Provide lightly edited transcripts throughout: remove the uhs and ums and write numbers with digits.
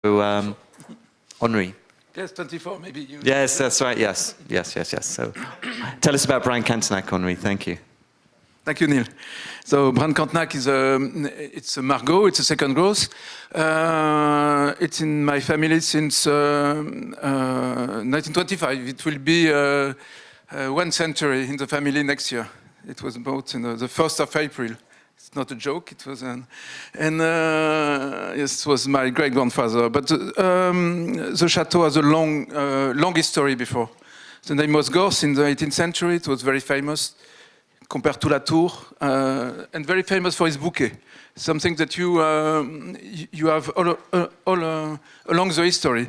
Henri. Yes, 24, maybe. Yes, that's right. Yes. So, tell us about Brane-Cantenac, Henri. Thank you. Thank you, Neil. So Brane-Cantenac it's a Margaux. It's a second growth. It's in my family since 1925. It will be 1 century in the family next year. It was bought in the 1st of April. It's not a joke. It was yes, it was my great grandfather. But the chateau has a long history before. The name was Gorse in the 18th century. It was very famous compared to La Tour, and very famous for its bouquet. Something that you have all along the history.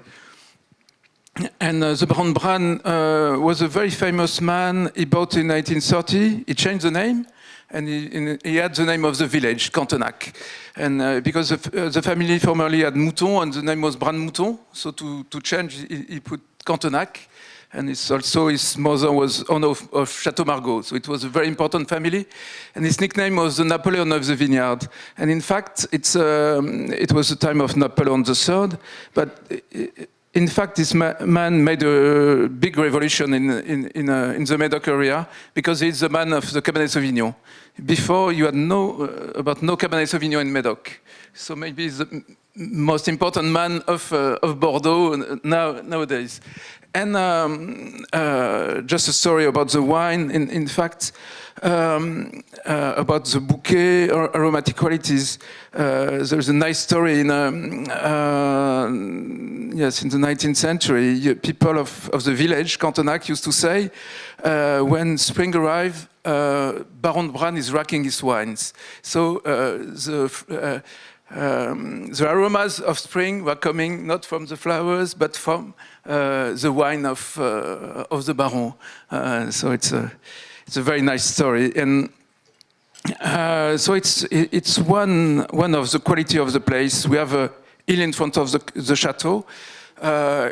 And the Baron Brane was a very famous man. He bought in 1930. He changed the name, and he had the name of the village, Cantenac. And because the family formerly had Mouton, and the name was Brane Mouton, so to change, he put Cantenac. And it's also his mother was owner of Château Margaux, so it was a very important family. And his nickname was the Napoleon of the vineyard. And in fact, it was the time of Napoleon III, but in fact, this man made a big revolution in the Médoc area because he's the man of the Cabernet Sauvignon. Before, you had about no Cabernet Sauvignon in Médoc. So maybe he's the most important man of Bordeaux nowadays. And just a story about the wine, in fact, about the bouquet or aromatic qualities. There's a nice story in the 19th century. People of the village, Cantenac, used to say, when spring arrives, Baron Brane is racking his wines. So the aromas of spring were coming not from the flowers, but from the wine of the Baron. So it's a very nice story, and so it's one of the quality of the place. We have a hill in front of the chateau.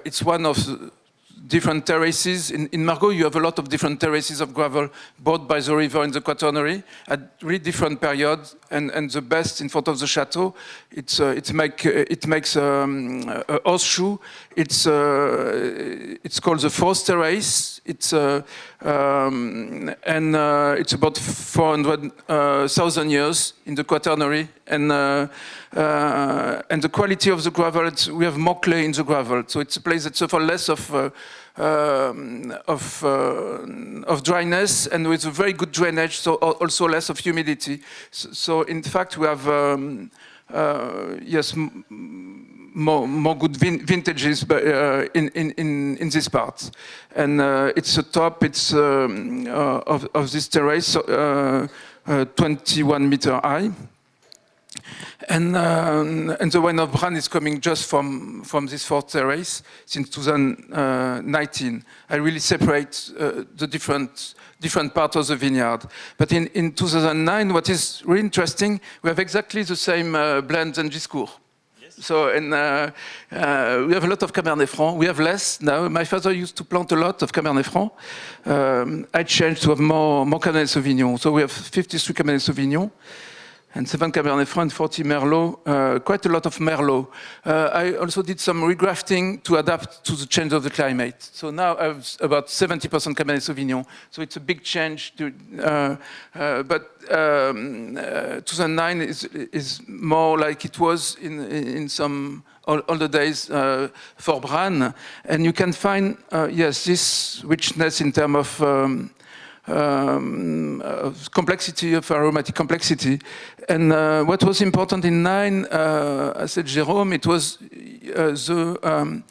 It's one of the different terraces. In Margaux, you have a lot of different terraces of gravel bought by the river in the Quaternary at really different periods. And the best in front of the chateau, it makes a horseshoe. It's called the fourth terrace. It's about 400,000 years in the Quaternary, and the quality of the gravel. We have more clay in the gravel, so it's a place that suffers less of dryness, and with a very good drainage, so also less of humidity. So in fact, we have more good vintages in this part, and it's the top. It's of this terrace, 21 meter high. And the wine of Brane is coming just from this fourth terrace since 2019. I really separate the different parts of the vineyard. But in 2009, what is really interesting, we have exactly the same blends and discours. Yes. So, and we have a lot of Cabernet Franc. We have less now. My father used to plant a lot of Cabernet Franc. I changed to have more Cabernet Sauvignon. So we have 53 Cabernet Sauvignon, and 7 Cabernet Franc and 40 Merlot, quite a lot of Merlot. I also did some regrafting to adapt to the change of the climate. So now I have about 70% Cabernet Sauvignon. So it's a big change. But 2009 is more like it was in some older days for Brane. And you can find, yes, this richness in terms of complexity, of aromatic complexity. And what was important in 9, I said Jérôme, it was the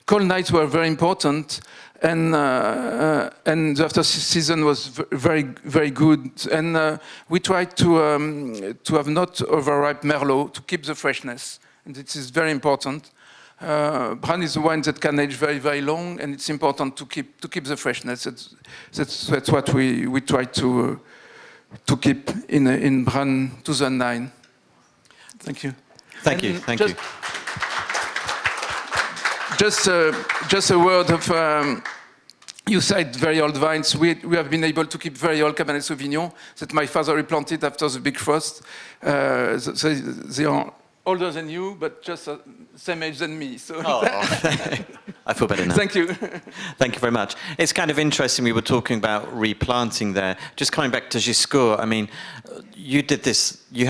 cold nights were very important, and the after season was very, very good. And we tried to have not overripe Merlot to keep the freshness, and this is very important. Brane is a wine that can age very, very long, and it's important to keep the freshness. That's what we try to keep in Brane 2009. Thank you. Thank you. Just a word of. You said very old vines. We have been able to keep very old Cabernet Sauvignon that my father replanted after the big frost. They are older than you, but just same age than me. So Oh, I feel better now. thank you. Thank you very much. It's kind of interesting, we were talking about replanting there. Just coming back to Giscourt, I mean, you did this, you had